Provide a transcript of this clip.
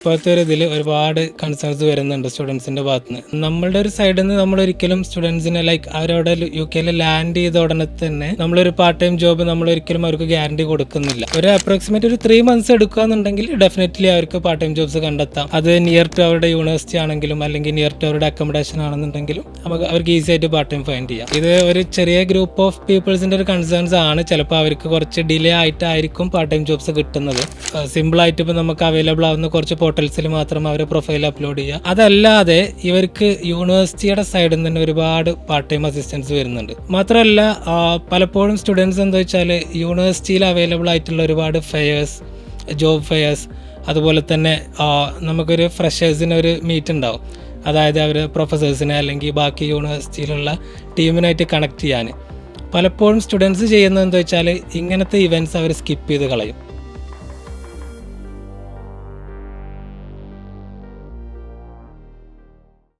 ഇപ്പോഴത്തെ ഒരു ഇതിൽ ഒരുപാട് കൺസേൺസ് വരുന്നുണ്ട് സ്റ്റുഡൻസിൻ്റെ ഭാഗത്ത് നിന്ന്. നമ്മളുടെ ഒരു സൈഡിൽ നിന്ന് നമ്മളൊരിക്കലും സ്റ്റുഡൻസിനെ അവരവിടെ UK ലാൻഡ് ചെയ്ത ഉടനെ തന്നെ നമ്മളൊരു പാർട്ട് ടൈം ജോബ് നമ്മളൊരിക്കലും അവർക്ക് ഗ്യാരണ്ടി കൊടുക്കുന്നില്ല. ഒരു അപ്രോക്സിമേറ്റ് ഒരു 3 months എടുക്കുകയെന്നുണ്ടെങ്കിൽ ഡെഫിനറ്റ്ലി അവർക്ക് പാർട്ട് ടൈം ജോബ്സ് കണ്ടെത്താം. അത് നിയർ ടു അവരുടെ യൂണിവേഴ്സിറ്റി ആണെങ്കിലും അല്ലെങ്കിൽ നിയർ ടു അവരുടെ അക്കോമഡേഷൻ ആണെന്നുണ്ടെങ്കിലും അവർക്ക് ഈസി ആയിട്ട് പാർട്ട് ടൈം ഫൈൻഡ് ചെയ്യാം. ഇത് ഒരു ചെറിയ ഗ്രൂപ്പ് ഓഫ് പീപ്പിൾസിൻ്റെ ഒരു കൺസേൺസ് ആണ്. ചിലപ്പോൾ അവർക്ക് കുറച്ച് ഡിലേ ആയിട്ടായിരിക്കും പാർട്ട് ടൈം ജോബ്സ് കിട്ടുന്നത്. സിമ്പിളായിട്ട് ഇപ്പോൾ നമുക്ക് അവൈലബിൾ ആവുന്ന കുറച്ച് പോർട്ടൽസിൽ മാത്രം അവരെ പ്രൊഫൈൽ അപ്ലോഡ് ചെയ്യുക. അതല്ലാതെ ഇവർക്ക് യൂണിവേഴ്സിറ്റിയുടെ സൈഡിൽ നിന്ന് തന്നെ ഒരുപാട് പാർട്ട് ടൈം അസിസ്റ്റൻസ് വരുന്നുണ്ട്. മാത്രമല്ല പലപ്പോഴും സ്റ്റുഡൻസ് എന്താ വെച്ചാൽ യൂണിവേഴ്സിറ്റിയിൽ അവൈലബിൾ ആയിട്ടുള്ള ഒരുപാട് ഫെയേഴ്സ്, ജോബ് ഫെയേഴ്സ്, അതുപോലെ തന്നെ നമുക്കൊരു ഫ്രഷേഴ്സിന് ഒരു മീറ്റ് ഉണ്ടാവും. അതായത് അവർ പ്രൊഫസേഴ്സിനെ അല്ലെങ്കിൽ ബാക്കി യൂണിവേഴ്സിറ്റിയിലുള്ള ടീമിനായിട്ട് കണക്ട് ചെയ്യാൻ പലപ്പോഴും സ്റ്റുഡൻസ് ചെയ്യുന്നത് എന്താ വെച്ചാൽ ഇങ്ങനത്തെ ഇവൻറ്റ്സ് അവർ സ്കിപ്പ് ചെയ്ത് കളയും.